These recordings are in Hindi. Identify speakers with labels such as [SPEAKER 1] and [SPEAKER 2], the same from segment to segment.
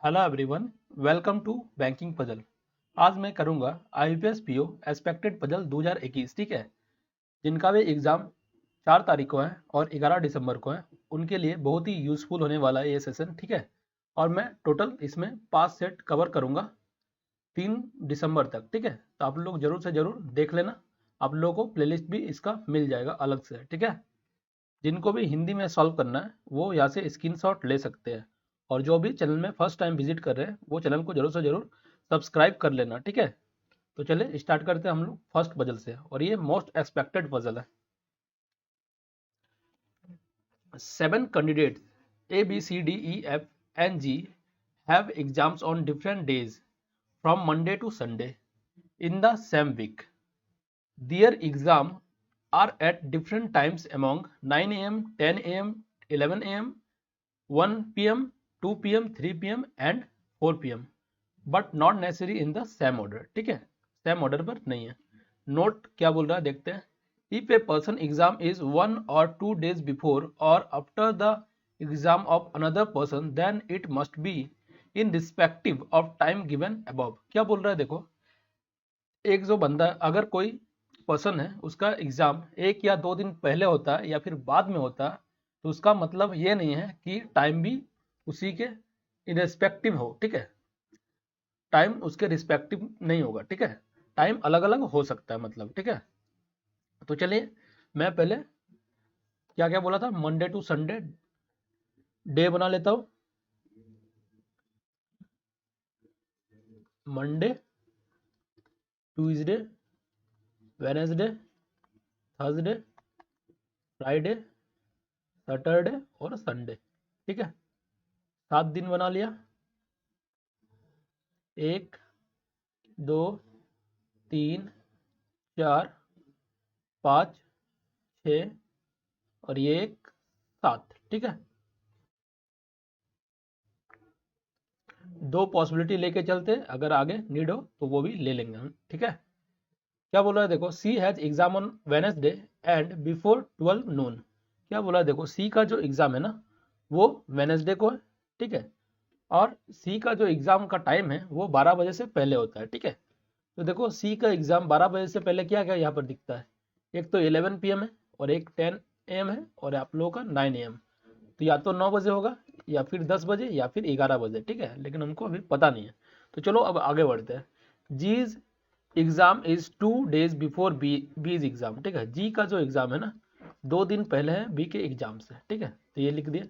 [SPEAKER 1] Hello everyone, welcome to banking puzzle. आज मैं करूंगा आईपीएस पीओ एक्सपेक्टेड पजल 2021। ठीक है, जिनका भी एग्ज़ाम 4 तारीख को है और 11 दिसंबर को है, उनके लिए बहुत ही यूज़फुल होने वाला है ये सेशन। ठीक है, और मैं टोटल इसमें 5 सेट कवर करूंगा 3 दिसंबर तक। ठीक है, तो आप लोग ज़रूर से ज़रूर देख लेना। आप लोगों को प्लेलिस्ट भी इसका मिल जाएगा अलग से। ठीक है, जिनको भी हिंदी में सॉल्व करना है वो यहाँ से स्क्रीनशॉट ले सकते हैं, और जो भी चैनल में फर्स्ट टाइम विजिट कर रहे हैं वो चैनल को जरूर से जरूर सब्सक्राइब कर लेना। ठीक है, तो चले स्टार्ट करते हैं हम लोग फर्स्ट पजल से, और ये मोस्ट एक्सपेक्टेड पजल है। 7 candidates A, B, C, D, E, F, and G have exams on different days from Monday to Sunday in the same week. Their exams are at different times among 9 a.m., 10 a.m., 11 a.m., 1 p.m., 2 p.m., 3 p.m. and 4 p.m. But not necessary in the same order. ठीक है, सेम ऑर्डर पर नहीं है। नोट क्या बोल रहा है देखते हैं। If a person exam is 1 or 2 days before और after the exam of another person then it must be in respective of time given above. क्या बोल रहा है देखो, एक जो बंदा, अगर कोई पर्सन है, उसका एग्जाम 1 या 2 दिन पहले होता है या फिर बाद में होता है, तो उसका मतलब ये नहीं है कि टाइम भी उसी के इरेस्पेक्टिव हो। ठीक है, टाइम उसके रिस्पेक्टिव नहीं होगा। ठीक है, टाइम अलग अलग हो सकता है मतलब। ठीक है, तो चलिए मैं पहले क्या क्या बोला था, मंडे टू संडे डे बना लेता हूँ। Monday, Tuesday, Wednesday, Thursday, Friday, Saturday और संडे। ठीक है, 7 दिन बना लिया। 1, 2, 3, 4, 5, 6 और ये 7। ठीक है, 2 पॉसिबिलिटी लेके चलते, अगर आगे नीड हो तो वो भी ले लेंगे हम। ठीक है, क्या बोल रहा है देखो, she has exam on Wednesday and before 12 noon। क्या बोला है देखो, सी का जो एग्जाम है ना वो वेनेसडे को है। ठीक है, और सी का जो एग्जाम का टाइम है वो 12 बजे से पहले होता है। ठीक है, तो देखो सी का एग्जाम 12 बजे से पहले क्या क्या यहाँ पर दिखता है, एक तो 11 PM है और एक 10 AM है और आप लोगों का 9 AM। तो या तो 9 बजे होगा या फिर 10 बजे या फिर 11 बजे। ठीक है, लेकिन हमको अभी पता नहीं है। तो चलो अब आगे बढ़ते हैं। जीज एग्जाम इज 2 days बिफोर बीज एग्जाम। ठीक है, जी का जो एग्जाम है ना 2 दिन पहले है बी के एग्जाम से। ठीक है, तो ये लिख दिया,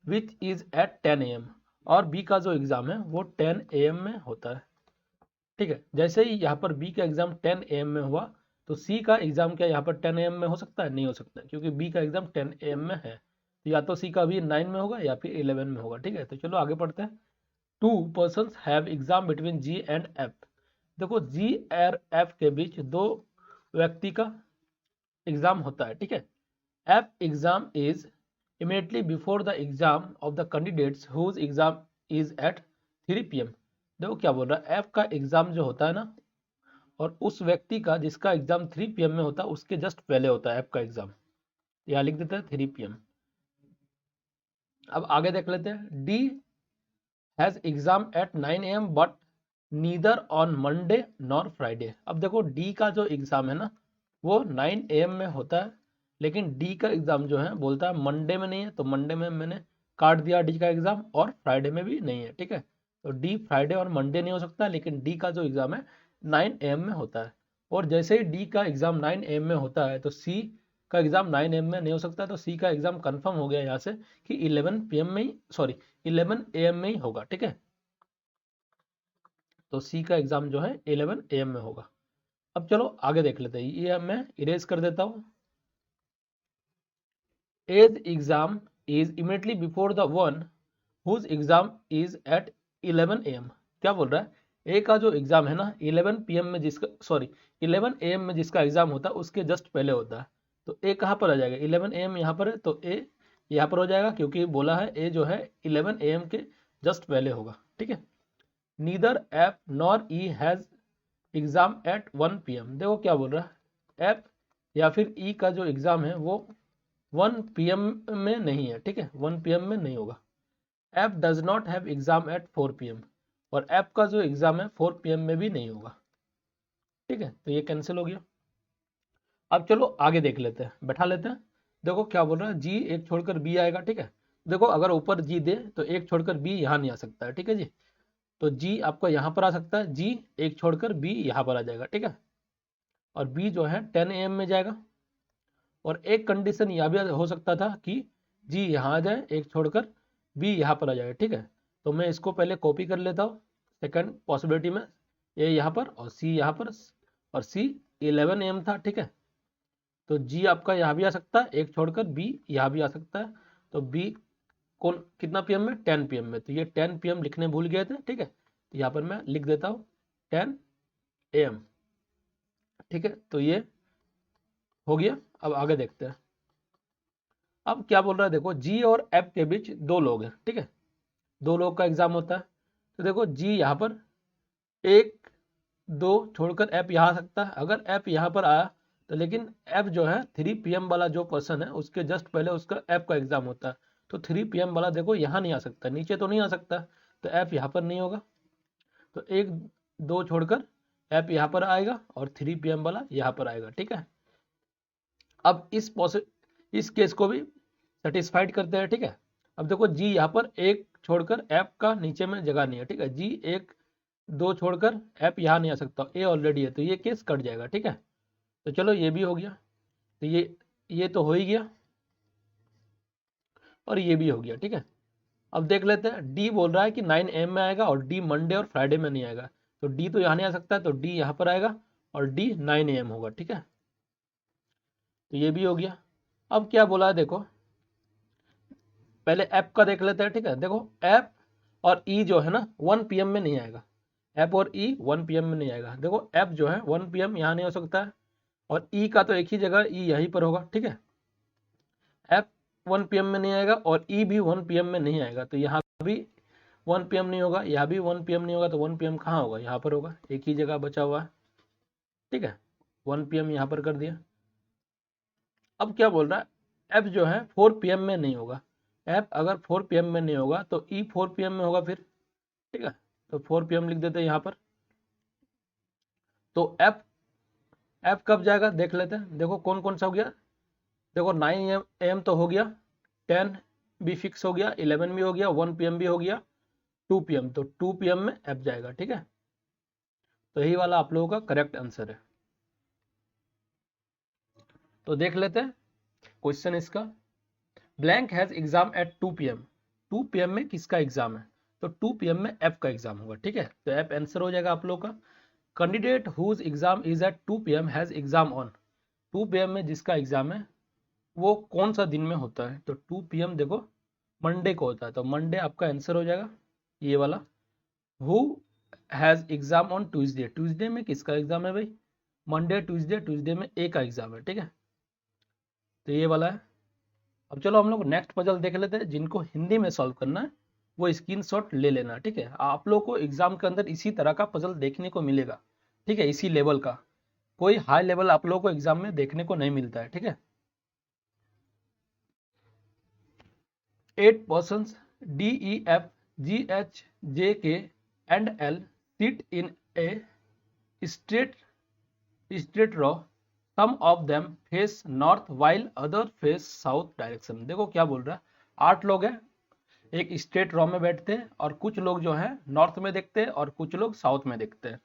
[SPEAKER 1] विच इज एट 10 AM, और बी का जो एग्जाम है वो 10 AM में होता है। ठीक है, जैसे ही यहाँ पर बी का एग्जाम 10 AM में हुआ, तो सी का एग्जाम क्या यहाँ पर 10 AM में हो सकता है? नहीं हो सकता, क्योंकि बी का एग्जाम 10 AM में है। तो या तो सी का भी 9 में होगा या फिर 11 में होगा। ठीक है, तो चलो आगे पढ़ते हैं। 2 persons have exam between ji and F. देखो जी और एफ के बीच 2 व्यक्ति का एग्जाम होता है। ठीक है, F exam is immediately before the exam of the candidates whose exam is at 3 PM। देखो क्या बोल रहा है, एफ का एग्जाम जो होता है ना, और उस व्यक्ति का जिसका एग्जाम 3 PM में होता है उसके जस्ट पहले होता है एफ का एग्जाम। यहाँ लिख देते हैं 3 PM। अब आगे देख लेते हैं। D has exam at 9 AM but neither on Monday nor Friday. अब देखो डी का जो एग्जाम है ना वो 9 AM में होता है, लेकिन डी का एग्जाम जो है बोलता है मंडे में नहीं है, तो मंडे में मैंने काट दिया डी का एग्जाम, और फ्राइडे में भी नहीं है। ठीक है, तो डी फ्राइडे और मंडे नहीं हो सकता, लेकिन डी का जो एग्जाम है 9 AM में होता है। और जैसे ही डी का एग्जाम 9 AM में होता है तो सी का एग्जाम 9 AM में नहीं हो सकता, तो सी का एग्जाम कंफर्म हो गया यहाँ से कि 11 PM में ही, सॉरी 11 AM में ही होगा। ठीक है, तो सी का एग्जाम जो है 11 AM में होगा। अब चलो आगे देख लेते हैं, ये मैं इरेज कर देता हूँ। E's exam is immediately before the one whose exam is at 11 AM। क्या बोल रहा है, ए का जो एग्जाम है ना 11 PM में जिसका, सॉरी 11 AM में जिसका एग्जाम होता है उसके जस्ट पहले होता है। तो ए कहाँ पर आ जाएगा, 11 AM यहाँ पर है, तो ए यहाँ पर हो जाएगा, क्योंकि बोला है ए जो है 11 AM के जस्ट पहले होगा। ठीक है, neither F nor E has exam at 1 PM। देखो क्या बोल रहा है, एफ या फिर ई का जो एग्जाम है वो 1 PM में नहीं है। ठीक है, 1 PM में नहीं होगा। F does not have exam at 4 PM, और एफ का जो एग्जाम है 4 PM में भी नहीं होगा। ठीक है, तो ये कैंसिल हो गया। अब चलो आगे देख लेते हैं, बैठा लेते हैं। देखो क्या बोल रहा है, जी एक छोड़कर बी आएगा। ठीक है, देखो अगर ऊपर जी दे तो एक छोड़कर बी यहाँ नहीं आ सकता है। ठीक है जी, तो जी आपका यहाँ पर आ सकता है, जी एक छोड़कर बी यहाँ पर आ जाएगा। ठीक है, और बी जो है 10 AM में जाएगा। और एक कंडीशन यह भी हो सकता था कि जी यहाँ आ जाए एक छोड़कर बी यहाँ पर आ जाए। ठीक है, तो मैं इसको पहले कॉपी कर लेता हूँ सेकंड पॉसिबिलिटी में, ए यहाँ पर और सी यहाँ पर, और सी 11 AM था। ठीक है, तो जी आपका यहाँ भी आ सकता है एक छोड़कर, बी यहाँ भी आ सकता है। तो बी कौन कितना PM में, 10 PM में, तो ये 10 PM लिखने भूल गए थे। ठीक है, तो यहाँ पर मैं लिख देता हूँ 10 AM। ठीक है, तो ये हो गया। अब आगे देखते हैं। अब क्या बोल रहा है, देखो जी और एफ के बीच दो लोग हैं। ठीक है, दो लोग का एग्जाम होता है। तो देखो जी यहाँ पर एक दो छोड़कर एफ यहाँ आ सकता है। अगर एफ यहाँ पर आया तो लेकिन एफ जो है 3 PM वाला जो पर्सन है उसके जस्ट पहले उसका एफ का एग्जाम होता है। तो 3 PM वाला देखो यहाँ नहीं आ सकता, नीचे तो नहीं आ सकता, तो एफ यहाँ पर नहीं होगा। तो एक दो छोड़कर एफ यहाँ पर आएगा और 3 PM वाला यहाँ पर आएगा। ठीक है, अब इस केस को भी सेटिस्फाइड करते हैं। ठीक है, अब देखो जी यहाँ पर एक छोड़कर एफ का नीचे में जगह नहीं है। ठीक है, जी एक दो छोड़कर एफ यहाँ नहीं आ सकता, ए ऑलरेडी है, तो ये केस कट जाएगा। ठीक है, तो चलो ये भी हो गया। तो ये तो हो ही गया और ये भी हो गया। ठीक है, अब देख लेते हैं। डी बोल रहा है कि 9 AM में आएगा और डी मंडे और फ्राइडे में नहीं आएगा। तो डी तो यहाँ नहीं आ सकता है, तो डी यहाँ पर आएगा और डी 9 AM होगा। ठीक है, तो ये भी हो गया। अब क्या बोला है देखो, पहले एफ का देख लेते हैं। ठीक है, देखो एफ और ई जो है ना 1 PM में नहीं आएगा। एफ और ई 1 PM में नहीं आएगा। देखो एफ जो है 1 PM यहाँ नहीं हो सकता है, और ई का तो एक ही जगह, ई यहीं पर होगा। ठीक है, एफ 1 PM में नहीं आएगा और ई भी 1 PM में नहीं आएगा, तो यहाँ भी 1 PM नहीं होगा, यहाँ भी 1 PM नहीं होगा, तो 1 PM कहाँ होगा, यहाँ पर होगा, एक ही जगह बचा हुआ है। ठीक है, 1 PM यहाँ पर कर दिया। अब क्या बोल रहा है, एफ जो है 4 PM में नहीं होगा। एफ अगर 4 PM में नहीं होगा तो ई 4 PM में होगा फिर। ठीक है, तो 4 PM लिख देते हैं यहाँ पर। तो एफ एफ कब जाएगा देख लेते हैं। देखो कौन कौन सा हो गया, देखो 9 AM तो हो गया, 10 भी फिक्स हो गया, 11 भी हो गया, 1 PM भी हो गया, 2 PM, तो 2 PM में एफ जाएगा। ठीक है, तो यही वाला आप लोगों का करेक्ट आंसर है। तो देख लेते हैं क्वेश्चन इसका। Blank has exam at 2 PM। 2 PM में किसका एग्जाम है, तो 2 PM में एफ का एग्जाम होगा। ठीक है, तो एफ आंसर हो जाएगा आप लोगों का। Candidate whose exam is at 2 PM has exam on. 2 PM में जिसका एग्जाम है वो कौन सा दिन में होता है, तो 2 PM देखो मंडे को होता है, तो मंडे आपका आंसर हो जाएगा ये वाला। Who has exam on Tuesday. Tuesday में किसका एग्जाम है भाई, मंडे ट्यूसडे, ट्यूसडे में ए का एग्जाम है। ठीक है, तो ये वाला है। अब चलो हम लोग नेक्स्ट पजल देख लेते हैं। जिनको हिंदी में सॉल्व करना है वो स्क्रीनशॉट ले लेना। ठीक है, आप लोग को एग्जाम के अंदर इसी तरह का पजल देखने को मिलेगा। ठीक है, इसी लेवल का, कोई हाई लेवल आप लोगों को एग्जाम में देखने को नहीं मिलता है। ठीक है, 8 persons D, E, F, G, H, J, K and L sit in a straight row. Some of them face north while other face south direction। देखो क्या बोल रहा है, 8 लोग हैं, एक स्ट्रेट रो में बैठते हैं, और कुछ लोग जो है नॉर्थ में देखते हैं और कुछ लोग साउथ में देखते हैं।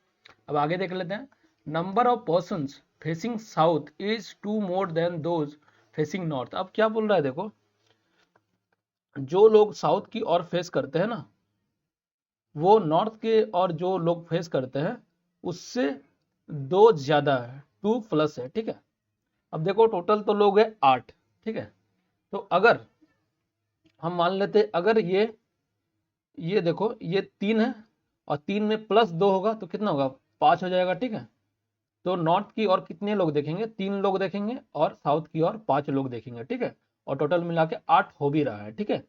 [SPEAKER 1] अब आगे देख लेते हैं। Number of persons facing south is 2 more than those facing north. अब क्या बोल रहा है देखो, जो लोग साउथ की ओर फेस करते हैं ना, वो नॉर्थ के और जो लोग फेस करते हैं उससे 2 ज्यादा है, 2 प्लस है। ठीक है, अब देखो टोटल तो लोग है 8। ठीक है, तो अगर हम मान लेते अगर ये देखो ये 3 है और 3 में प्लस 2 होगा तो कितना होगा, 5 हो जाएगा। ठीक है, तो नॉर्थ की ओर कितने लोग देखेंगे, 3 लोग देखेंगे, और साउथ की ओर 5 लोग देखेंगे। ठीक है, और टोटल मिला के 8 हो भी रहा है। ठीक है,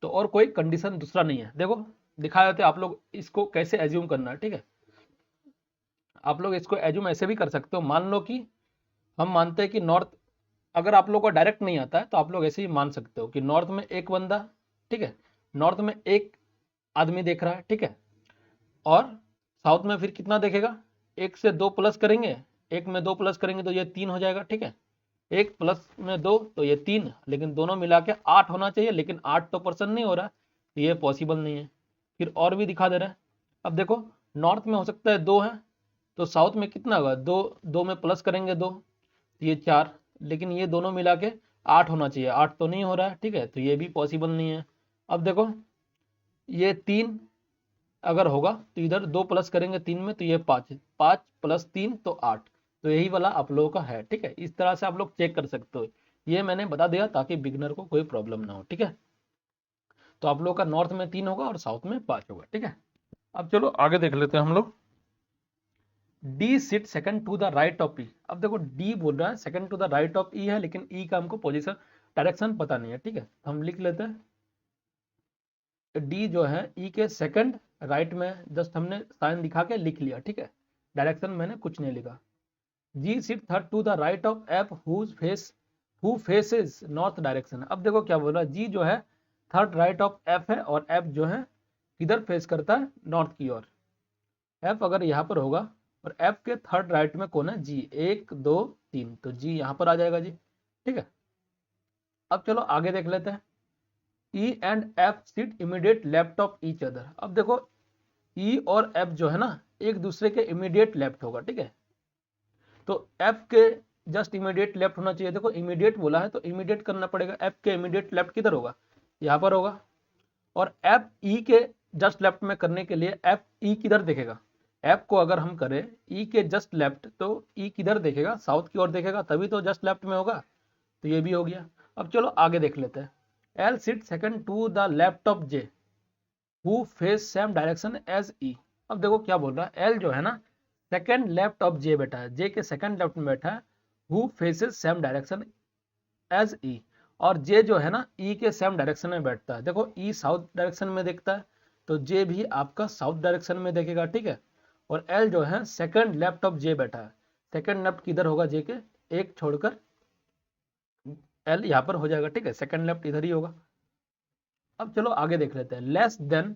[SPEAKER 1] तो और कोई कंडीशन दूसरा नहीं है। देखो दिखाया जाता है, आप लोग इसको कैसे एज्यूम करना है। ठीक है, आप लोग इसको एज्यूम ऐसे भी कर सकते हो। मान लो कि हम मानते हैं कि नॉर्थ, अगर आप लोग को डायरेक्ट नहीं आता है तो आप लोग ऐसे ही मान सकते हो कि नॉर्थ में एक बंदा, ठीक है, नॉर्थ में एक आदमी देख रहा है, ठीक है, और साउथ में फिर कितना देखेगा, एक से दो प्लस करेंगे, एक में दो प्लस करेंगे तो ये 3 हो जाएगा, ठीक है, एक प्लस में दो तो ये 3, लेकिन दोनों मिला के 8 होना चाहिए, लेकिन 8 तो परसेंट नहीं हो रहा, तो ये पॉसिबल नहीं है। फिर और भी दिखा दे रहा है। अब देखो नॉर्थ में हो सकता है 2 है, तो साउथ में कितना होगा, 2, 2 में प्लस करेंगे 2, तो ये 4, लेकिन ये दोनों मिला के 8 होना चाहिए, 8 तो नहीं हो रहा है, ठीक है, तो ये भी पॉसिबल नहीं है। अब देखो ये 3 अगर होगा तो इधर 2 प्लस करेंगे 3 में तो ये 5, 5 प्लस 3 तो 8, तो यही वाला आप लोगों का है, ठीक है। इस तरह से आप लोग चेक कर सकते हो, ये मैंने बता दिया ताकि बिगनर को कोई प्रॉब्लम ना हो, ठीक है। तो आप लोगों का नॉर्थ में 3 होगा और साउथ में 5 होगा, ठीक है। अब चलो आगे देख लेते हैं हम लोग। D sit second to the right of E. अब देखो डी बोल रहा है second to the right of E है, लेकिन ई का हमको पोजीशन डायरेक्शन पता नहीं है, ठीक है, तो हम लिख लेते हैं डी जो है ई के सेकंड राइट में, जस्ट हमने साइन दिखा के लिख लिया, ठीक है, डायरेक्शन मैंने कुछ नहीं लिखा। G sit third to the right of F who faces north direction. अब देखो क्या बोल रहा है, जी जो है थर्ड राइट ऑफ एफ है, और एफ जो है किधर फेस करता है, नॉर्थ की ओर। एफ अगर यहाँ पर होगा और एफ के थर्ड राइट में कौन है, जी, 1 2 3, तो जी यहाँ पर आ जाएगा जी, ठीक है। अब चलो आगे देख लेते हैं। E and F sit immediate left of each other. अब देखो ई और एफ जो है ना एक दूसरे के इमीडिएट लेफ्ट होगा, ठीक है, तो एफ के जस्ट इमीडिएट लेफ्ट होना चाहिए। देखो इमीडिएट बोला है तो इमीडिएट करना पड़ेगा, एफ के इमीडिएट लेफ्ट किधर होगा, यहाँ पर होगा, और एफ ई के जस्ट लेफ्ट में करने के लिए एफ ई किधर देखेगा, एफ को अगर हम करें ई के जस्ट लेफ्ट तो ई किधर देखेगा, साउथ की ओर देखेगा, तभी तो जस्ट लेफ्ट में होगा, तो ये भी हो गया। अब चलो आगे देख लेते हैं। L sit second to the left of J who face same direction as E. अब देखो क्या बोल रहा है, एल जो है ना सेकंड लेफ्ट ऑफ जे बैठा है, जे के सेकंड लेफ्ट में बैठा है, who faces same direction as E, और जे जो है ना ई के सेम डायरेक्शन में बैठता है। देखो ई साउथ डायरेक्शन में देखता है तो जे भी आपका साउथ डायरेक्शन में देखेगा, ठीक है, और एल जो है सेकंड लेफ्ट ऑफ जे बैठा है, सेकंड लेफ्ट किधर होगा जे के, एक छोड़कर एल यहाँ पर हो जाएगा, ठीक है, सेकंड लेफ्ट इधर ही होगा। अब चलो आगे देख लेते हैं। Less than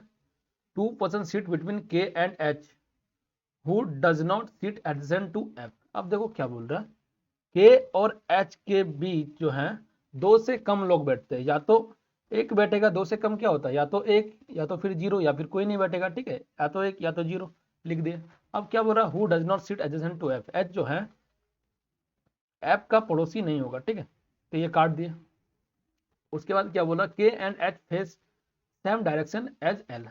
[SPEAKER 1] 2 person sit between K and H who does not seat adjacent to F. अब देखो क्या बोल रहा है, के और एच के बीच जो है 2 से कम लोग बैठते हैं, या तो एक बैठेगा, 2 से कम क्या होता है, या तो एक या तो फिर 0 या फिर कोई नहीं बैठेगा, ठीक है, या तो एक या तो 0 लिख दिए। अब क्या बोल रहा है, who does not seat adjacent to F, H जो है एफ का पड़ोसी नहीं होगा, ठीक है, तो ये काट दिए। उसके बाद क्या बोला, K and H face same direction as L,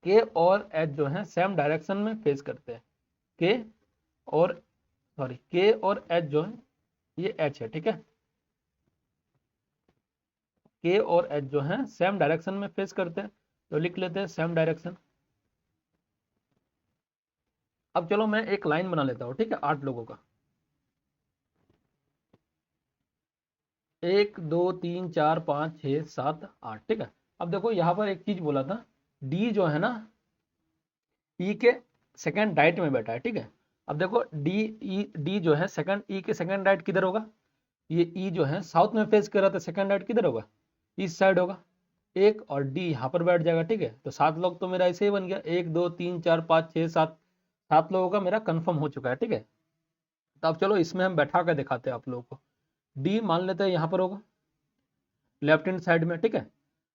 [SPEAKER 1] K और एच जो है सेम डायरेक्शन में फेस करते हैं, के और के और एच जो है ये एच है, ठीक है, के और एच जो है सेम डायरेक्शन में फेस करते हैं, तो लिख लेते हैं सेम डायरेक्शन। अब चलो मैं एक लाइन बना लेता हूँ, ठीक है, 8 लोगों का, 1 2 3 4 5 6 7 8, ठीक है। अब देखो यहाँ पर एक चीज बोला था, डी जो है ना ई के सेकंड राइट में बैठा है, ठीक है। अब देखो डी जो है सेकंड ई के सेकंड राइट किधर होगा, ये ई जो है साउथ में फेस कर रहा था, सेकंड राइट किधर होगा, ईस्ट साइड होगा, एक और डी यहाँ पर बैठ जाएगा, ठीक है, तो 7 लोग तो मेरा ऐसे ही बन गया, 1 2 3 4 5 6 7, 7 लोगों का मेरा कंफर्म हो चुका है, ठीक है। तो अब चलो इसमें हम बैठा कर दिखाते हैं आप लोगों को। डी मान लेते हैं यहाँ पर होगा लेफ्ट हैंड साइड में, ठीक है,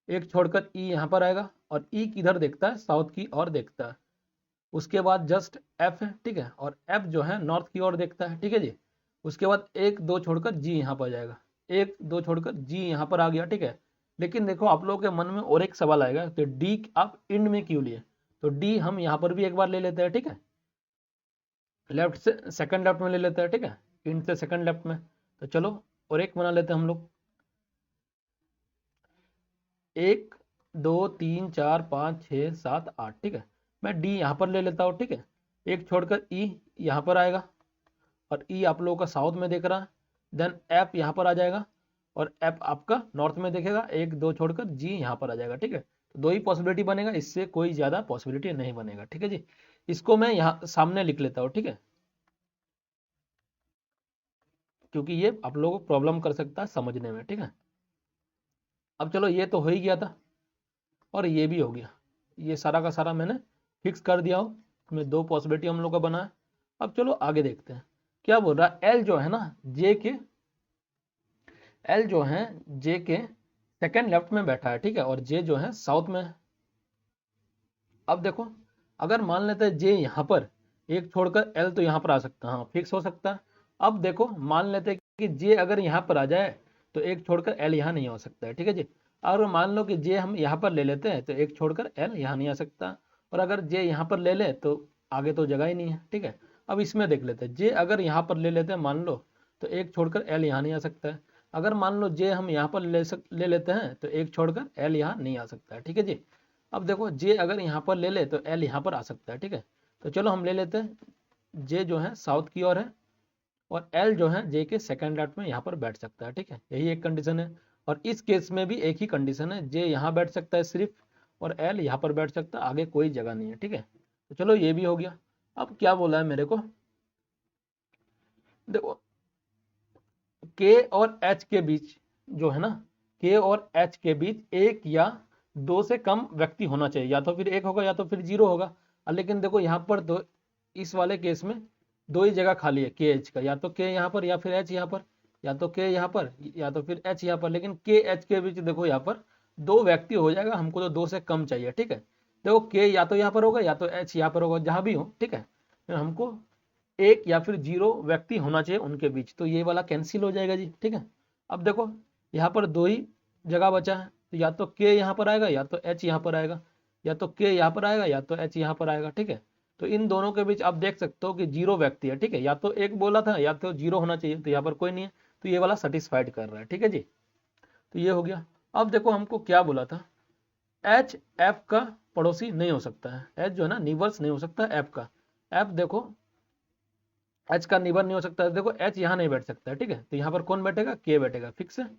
[SPEAKER 1] एक छोड़कर ई यहाँ पर आएगा, और ई किधर देखता है, साउथ की ओर देखता है। उसके बाद जस्ट एफ है, ठीक है, और एफ जो है नॉर्थ की ओर देखता है, ठीक है जी। उसके बाद 1 2 छोड़कर जी यहाँ पर जाएगा, 1 2 छोड़कर जी यहाँ पर आ गया, ठीक है। लेकिन देखो आप लोगों के मन में और एक सवाल आएगा कि डी आप इंड में क्यों लिए, तो डी हम यहाँ पर भी एक बार ले लेते हैं, ठीक है, लेफ्ट से सेकंड लेफ्ट में ले लेते हैं, ठीक है, इंड से सेकंड लेफ्ट में। तो चलो और एक बना लेते हैं हम लोग, 1 2 3 4 5 6 7 8, ठीक है, मैं डी यहाँ पर ले लेता हूँ, ठीक है, एक छोड़कर ई यहाँ पर आएगा, और ई आप लोगों का साउथ में देख रहा है, देन एफ यहाँ पर आ जाएगा, और एफ आपका नॉर्थ में देखेगा, 1 2 छोड़कर जी यहाँ पर आ जाएगा, ठीक है, तो 2 ही पॉसिबिलिटी बनेगा, इससे कोई ज़्यादा पॉसिबिलिटी नहीं बनेगा, ठीक है जी। इसको मैं यहाँ सामने लिख लेता हूँ, ठीक है, क्योंकि ये आप लोगों को प्रॉब्लम कर सकता है समझने में, ठीक है। अब चलो ये तो हो ही गया था। और ये भी हो गया। ये सारा का सारा मैंने फिक्स कर दिया हो, में दो पॉसिबिलिटी हम लोग का बना है। अब चलो आगे देखते हैं क्या बोल रहा है। एल जो है ना एल जो है जे के सेकेंड लेफ्ट में बैठा है, ठीक है, और जे जो है साउथ में है। अब देखो अगर मान लेते हैं जे यहाँ पर एक छोड़कर एल तो यहाँ पर आ सकता है, हाँ फिक्स हो सकता है। अब देखो मान लेते हैं कि जे अगर यहाँ पर आ जाए तो एक छोड़कर एल यहाँ नहीं आ सकता है, ठीक है जी। अगर मान लो कि जे हम यहाँ पर ले लेते हैं तो एक छोड़कर एल यहाँ नहीं आ सकता, और अगर जे यहाँ पर ले ले तो आगे तो जगह ही नहीं है, ठीक है। अब इसमें देख लेते हैं, जे अगर यहाँ पर ले लेते हैं मान लो तो एक छोड़कर एल यहाँ नहीं आ सकता है। अगर मान लो जे हम यहाँ पर ले लेते हैं तो एक छोड़कर एल यहाँ नहीं आ सकता है, ठीक है जी। अब देखो जे अगर यहाँ पर ले ले तो एल यहाँ पर आ सकता है, ठीक है। तो चलो हम ले लेते हैं जे जो है साउथ की ओर है और एल जो है जे के सेकंड लेफ्ट में यहाँ पर बैठ सकता है, ठीक है। यही एक कंडीशन है, और इस केस में भी एक ही कंडीशन है, जे यहाँ बैठ सकता है सिर्फ और एल यहाँ पर बैठ सकता है, आगे कोई जगह नहीं है, ठीक है। तो चलो ये भी हो गया। अब क्या बोला है मेरे को, देखो के और एच के बीच जो है ना, के और एच के बीच एक या दो से कम व्यक्ति होना चाहिए, या तो फिर एक होगा या तो फिर जीरो होगा। लेकिन देखो यहाँ पर दो, इस वाले केस में दो ही जगह खाली है के एच का, या तो के यहाँ पर या फिर एच यहाँ पर, या तो के यहाँ पर या तो फिर एच यहाँ पर। लेकिन के एच के बीच देखो यहाँ पर दो व्यक्ति हो जाएगा, हमको तो दो से कम चाहिए, ठीक है। देखो के या तो यहाँ पर होगा या तो एच यहाँ पर होगा, जहाँ भी हो, ठीक है। फिर हमको एक या फिर जीरो व्यक्ति होना चाहिए उनके बीच, तो ये वाला कैंसिल हो जाएगा जी, ठीक है। अब देखो यहाँ पर दो ही जगह बचा है, तो या तो के यहाँ पर आएगा या तो एच यहाँ पर आएगा, या तो के यहाँ पर आएगा या तो एच यहाँ पर आएगा, ठीक है। तो इन दोनों के बीच आप देख सकते हो कि जीरो व्यक्ति है, ठीक है। या तो एक बोला था या तो जीरो होना चाहिए, तो यहाँ पर कोई नहीं है, तो ये वाला सेटिस्फाइड कर रहा है, ठीक है जी। तो ये हो गया। अब देखो हमको क्या बोला था, एच एफ का पड़ोसी नहीं हो सकता है, एच जो है ना निवर्स नहीं हो सकता एफ का। एफ देखो एच का निबर नहीं हो सकता है, देखो एच यहाँ नहीं बैठ सकता है, ठीक है। तो यहाँ पर कौन बैठेगा, के बैठेगा, फिक्स है।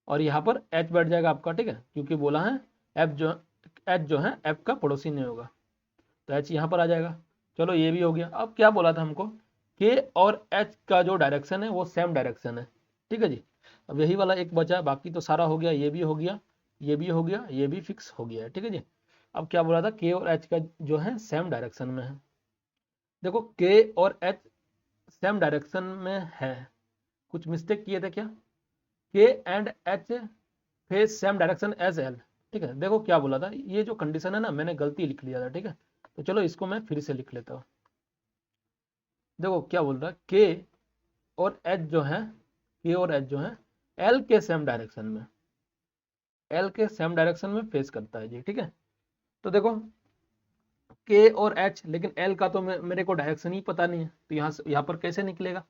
[SPEAKER 1] और यहाँ पर एच बैठ जाएगा आपका, ठीक है, क्योंकि बोला है एच जो है एफ का पड़ोसी नहीं होगा, तो एच यहाँ पर आ जाएगा। चलो ये भी हो गया। अब क्या बोला था हमको, के और एच का जो डायरेक्शन है वो सेम डायरेक्शन है, ठीक है जी। अब यही वाला एक बचा, बाकी तो सारा हो गया, ये भी हो गया, ये भी हो गया, ये भी फिक्स हो गया है, ठीक है जी। अब क्या बोला था, के और एच का जो है सेम डायरेक्शन में है। देखो के और एच सेम डायरेक्शन में है, कुछ मिस्टेक किए थे क्या, K and H face same direction as L, ठीक है। देखो क्या बोला था, ये जो कंडीशन है ना मैंने गलती लिख लिया था, ठीक है। तो चलो इसको मैं फिर से लिख लेता हूँ। देखो क्या बोल रहा है, के और एच जो है, के और एच जो है एल के सेम डायरेक्शन में, एल के सेम डायरेक्शन में फेस करता है जी, ठीक है। तो देखो के और एच, लेकिन एल का तो मेरे को डायरेक्शन ही पता नहीं है, तो यहाँ पर कैसे निकलेगा।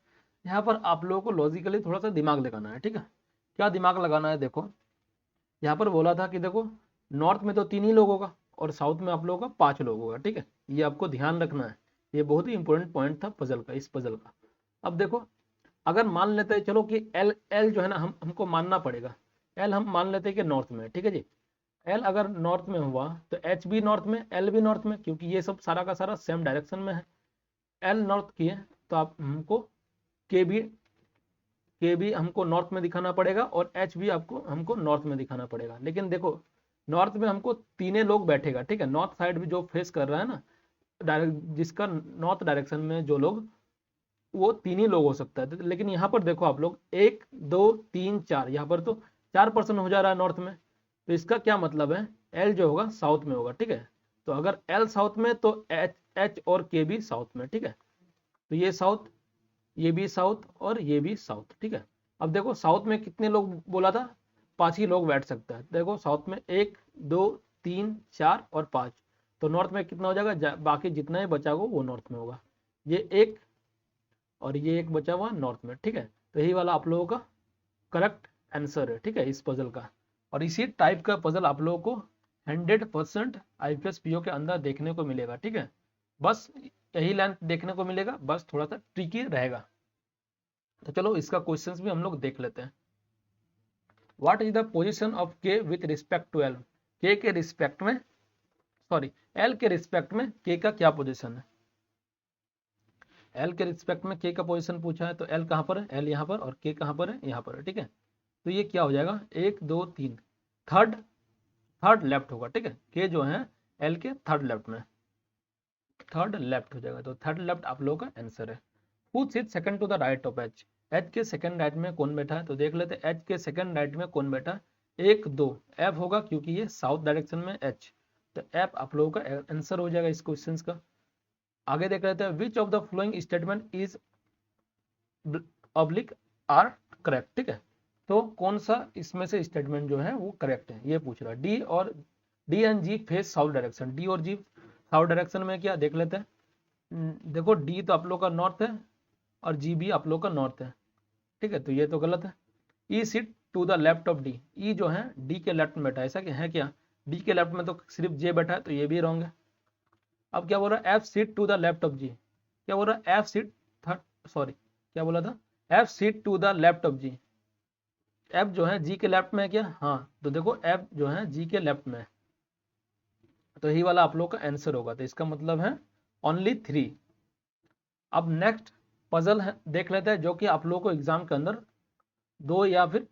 [SPEAKER 1] यहाँ पर आप लोगों को लॉजिकली थोड़ा सा दिमाग लगाना है, ठीक है। क्या दिमाग लगाना है, देखो यहाँ पर बोला था कि देखो नॉर्थ में तो 3 ही लोग होगा और साउथ में आप लोगों का 5 लोग होगा, ठीक है। ये आपको ध्यान रखना है, ये बहुत ही इंपॉर्टेंट पॉइंट था पजल का, इस पजल का। अब देखो अगर मान लेते हैं चलो कि एल एल जो है ना हमको मानना पड़ेगा, एल हम मान लेते हैं कि नॉर्थ में, ठीक है जी। एल अगर नॉर्थ में हुआ तो एच भी नॉर्थ में, एल भी नॉर्थ में, क्योंकि ये सब सारा का सारा सेम डायरेक्शन में है। एल नॉर्थ की है तो आप हमको के भी हमको नॉर्थ में दिखाना पड़ेगा और एच भी आपको हमको नॉर्थ में दिखाना पड़ेगा। लेकिन देखो नॉर्थ में हमको तीनों लोग बैठेगा, ठीक है। नॉर्थ साइड भी जो फेस कर रहा है ना, डायरेक्ट जिसका नॉर्थ डायरेक्शन में जो लोग, वो 3 ही लोग हो सकता है। लेकिन यहाँ पर देखो आप लोग 1 2 3 4, यहाँ पर तो 4% हो जा रहा है नॉर्थ में, तो इसका क्या मतलब है, एल जो होगा साउथ में होगा, ठीक है। तो अगर एल साउथ में तो एच और के भी साउथ में, ठीक है। तो ये साउथ, ये भी साउथ और ये भी साउथ, ठीक है। अब देखो साउथ में कितने लोग बोला था, 5 ही लोग बैठ सकता है। देखो साउथ में 1 2 3 4 और 5, तो नॉर्थ में कितना हो जाएगा, बाकी जितना ही बचा हो वो नॉर्थ में होगा। ये एक और ये एक बचा हुआ नॉर्थ में, ठीक है। तो यही वाला आप लोगों का करेक्ट आंसर है, ठीक है, इस पजल का। और इसी टाइप का पजल आप लोगों को 100% IPS PO के अंदर देखने को मिलेगा, ठीक है। बस यही लाइन देखने को मिलेगा, बस थोड़ा सा ट्रिकी रहेगा। तो चलो इसका क्वेश्चंस भी हम लोग देख लेते हैं। What is the position of के विथ रिस्पेक्ट टू एल, के के रिस्पेक्ट में, सॉरी एल के रिस्पेक्ट में के का क्या पोजीशन है। एल के रिस्पेक्ट में के का पोजीशन पूछा है, तो एल कहाँ पर है, एल यहाँ पर, और के कहाँ पर है, यहाँ पर है, ठीक है। तो ये क्या हो जाएगा, 1 2 3, थर्ड लेफ्ट होगा, ठीक है, के जो है एल के थर्ड लेफ्ट में, थर्ड लेफ्ट हो जाएगा, तो थर्ड लेफ्ट आप लोगों का आंसर है। Who sit second to the right of H, H के सेकंड राइट में कौन बैठा है, तो देख लेते हैं एच के सेकंड राइट में कौन बैठा है, एक दो एफ होगा, क्योंकि ये साउथ डायरेक्शन में एच, तो एफ आप लोगों का आंसर हो जाएगा इस क्वेश्चन का। आगे देख लेते हैं, which of the following statement is oblique are correct, ठीक है, तो कौन सा इसमें से स्टेटमेंट जो है वो करेक्ट है, ये पूछ रहा है। डी और D and G face south direction, D और जी साउथ डायरेक्शन में क्या देख लेते हैं, देखो डी तो आप लोग का नॉर्थ है और जी भी आप लोग का नॉर्थ है, ठीक है, तो ये तो गलत है। E sit to the left of D, E जो है डी के लेफ्ट में बैठा है, ऐसा कि है क्या, डी के लेफ्ट में तो सिर्फ जे बैठा है, तो ये भी रॉन्ग है। अब क्या बोल रहा है, F seat to the left of G, क्या बोल रहा है, एफ सीट थर्ड सॉरी क्या बोला था, F seat to the left of G, F जो है जी के लेफ्ट में है क्या, हाँ, तो देखो एफ जो है जी के लेफ्ट में है, तो यही वाला आप लोग का आंसर होगा, तो इसका मतलब है ओनली 3। अब नेक्स्ट पजल है देख लेते हैं, जो कि आप लोगों को एग्जाम के अंदर 2 या फिर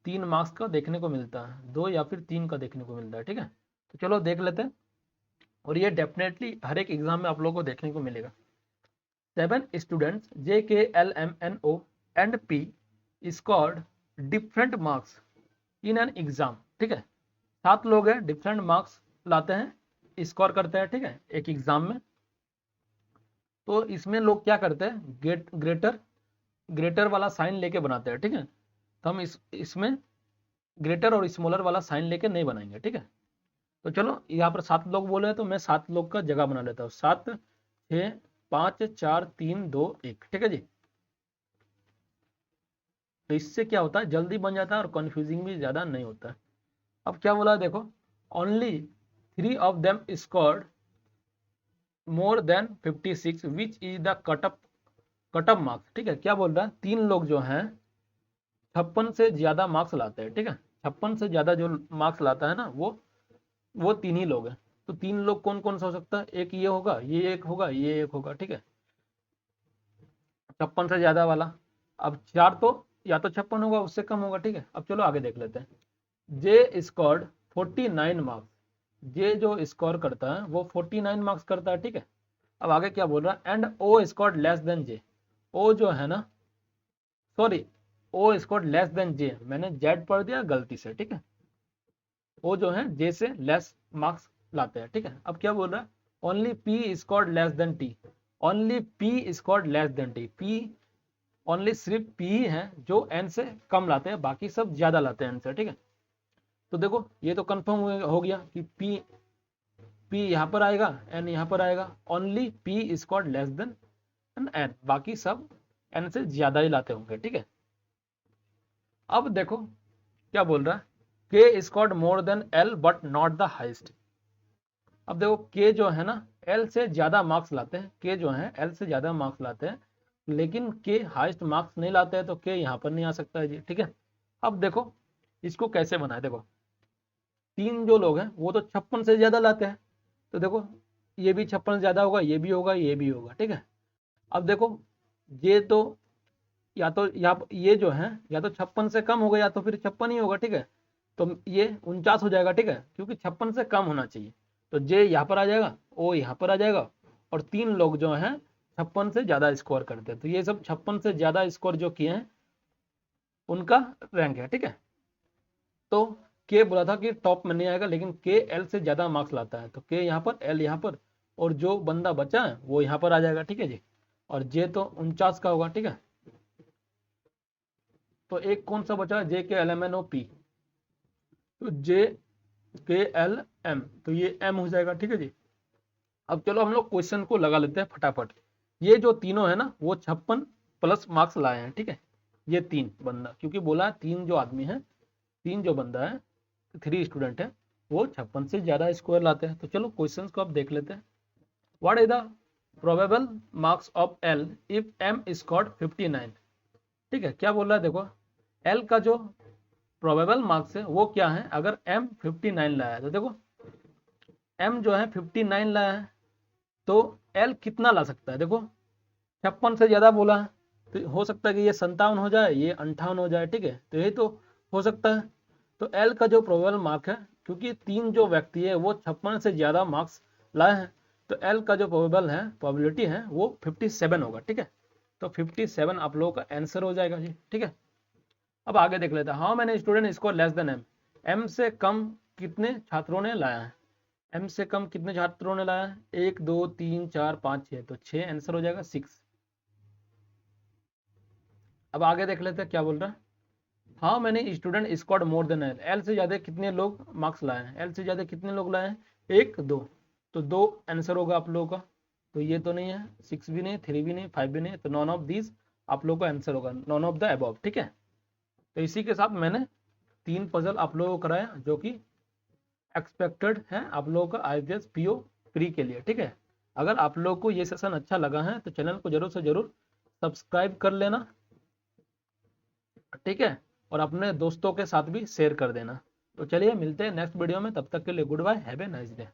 [SPEAKER 1] 3 मार्क्स का देखने को मिलता है, 2 या फिर 3 का देखने को मिलता है, ठीक है, तो चलो देख लेते हैं, और ये डेफिनेटली हर एक एग्जाम में आप लोगों को देखने को मिलेगा। 7 students J K L M N O and P scored different marks in an exam, ठीक है, 7 लोग हैं, डिफरेंट मार्क्स लाते हैं, स्कोर करते हैं, ठीक है, एक एग्जाम में। तो इसमें लोग क्या करते हैं, ग्रेटर ग्रेटर वाला साइन लेके बनाते हैं, ठीक है, तो हम इसमें ग्रेटर और स्मॉलर वाला साइन लेके नहीं बनाएंगे, ठीक है। तो चलो यहाँ पर 7 लोग बोले हैं, तो मैं 7 लोग का जगह बना लेता हूँ, 7 6 5 4 3 2 1, ठीक है जी। तो इससे क्या होता है, जल्दी बन जाता है और कंफ्यूजिंग भी ज्यादा नहीं होता है। अब क्या बोला देखो, only 3 of them scored more than 56 which is the cut off marks, ठीक है, क्या बोल रहा है, 3 लोग जो हैं 56 से ज्यादा मार्क्स लाते हैं, ठीक है, 56 से ज्यादा जो मार्क्स लाता है ना वो 3 ही लोग हैं। तो 3 लोग कौन कौन सा हो सकता है, एक ये होगा, ये एक होगा, ये एक होगा, ठीक है, 56 से ज्यादा वाला। अब 4 तो या तो 56 होगा, उससे कम होगा, ठीक है। अब चलो आगे देख लेते हैं। जे स्कोर्ड 49 मार्क्स, जे जो स्कोर करता है वो 49 मार्क्स करता है, ठीक है। अब आगे क्या बोल रहा है, and O scored less than J, O जो है ना, sorry, O scored less than J, मैंने जेड पढ़ दिया गलती से, ठीक है, ओ जो है जे से लेस मार्क्स लाते हैं, ठीक है। अब क्या बोल रहा है, only P scored less then T, only P scored less then T, P only सिर्फ पी ही है जो एन से कम लाते हैं, बाकी सब ज्यादा लाते हैं एन से, ठीक है। तो देखो ये तो कंफर्म हो गया कि पी पी यहाँ पर आएगा, एन यहाँ पर आएगा, only P scored less than N, बाकी सब एन से ज्यादा ही लाते होंगे, ठीक है। अब देखो क्या बोल रहा है, के scored more than L but not the highest. अब देखो के जो है ना एल से ज्यादा मार्क्स लाते हैं, के जो है एल से ज्यादा मार्क्स लाते हैं, लेकिन के हाईएस्ट मार्क्स नहीं लाते हैं, तो के यहाँ पर नहीं आ सकता है जी, ठीक है। अब देखो इसको कैसे बनाए, देखो 3 जो लोग हैं वो तो 56 से ज्यादा लाते हैं, तो देखो ये भी 56 से ज्यादा होगा, ये भी होगा, ये भी होगा, ठीक है। अब देखो ये तो या तो ये जो है या तो 56 से कम होगा या तो फिर 56 ही होगा, ठीक है, तो ये 49 हो जाएगा, ठीक है, क्योंकि 56 से कम होना चाहिए, तो जे यहाँ पर आ जाएगा, ओ यहाँ पर आ जाएगा, और 3 लोग जो हैं 56 से ज्यादा स्कोर करते हैं, तो ये सब 56 से ज्यादा स्कोर जो किए हैं उनका रैंक है, ठीक है। तो के बोला था कि टॉप में नहीं आएगा, लेकिन के एल से ज्यादा मार्क्स लाता है, तो के यहाँ पर, एल यहाँ पर, और जो बंदा बचा है वो यहाँ पर आ जाएगा, ठीक है जी। और जे तो 49 का होगा, ठीक है। तो एक कौन सा बचा, J K L M N O P, तो जे के एल एम, तो ये एम हो जाएगा, ठीक है जी। अब चलो हम लोग क्वेश्चन को लगा लेते हैं फटाफट। ये जो तीनों है ना वो 56 प्लस मार्क्स लाए हैं, ठीक है, ये 3 बंदा, क्योंकि बोला 3 जो आदमी है, 3 जो बंदा है, 3 स्टूडेंट है, वो 56 से ज्यादा स्कोर लाते हैं। तो चलो क्वेश्चन को अब देख लेते हैं। What is the probable marks of L if M scored 59, ठीक है, क्या बोल रहा है, देखो एल का जो प्रोबेबल मार्क्स है वो क्या है, अगर एम 59 लाया है, तो देखो एम जो है 59 लाया है, तो एल कितना ला सकता है, देखो 56 से ज्यादा बोला है, तो हो सकता है कि ये 57 हो जाए, ये 58 हो जाए, ठीक है, तो यही तो हो सकता है। तो एल का जो प्रोबेबल मार्क है क्योंकि 3 जो व्यक्ति है वो 56 से ज़्यादा मार्क्स लाए हैं, तो एल का जो प्रोबेबिलिटी है वो 57 होगा। ठीक है, तो 57 आप लोगों का आंसर हो जाएगा जी। ठीक है, अब आगे देख लेते हैं। How many student score less than M, M से कम कितने छात्रों ने लाया है, एम से कम कितने छात्रों ने लाया है, 1 2 3 4 5 6, तो 6 आंसर हो जाएगा 6। अब आगे देख लेते हैं क्या बोल रहा है। How many student scored more than L, L से ज्यादा कितने लोग मार्क्स लाए हैं, एल से ज्यादा कितने लोग लाए हैं, 1 2, तो 2 आंसर होगा आप लोगों का। तो ये तो नहीं है, 6 भी नहीं, 3 भी नहीं, 5 भी नहीं, तो नॉन ऑफ दिस आप लोगों का आंसर होगा, नॉन ऑफ द अबव। ठीक है, तो इसी के साथ मैंने 3 पजल आप लोगों को कराया जो कि एक्सपेक्टेड है आप लोगों का IPS PO प्री के लिए। ठीक है, अगर आप लोगों को ये सेशन अच्छा लगा है तो चैनल को जरूर से जरूर सब्सक्राइब कर लेना। ठीक है, और अपने दोस्तों के साथ भी शेयर कर देना। तो चलिए मिलते हैं नेक्स्ट वीडियो में, तब तक के लिए good bye, have a nice day.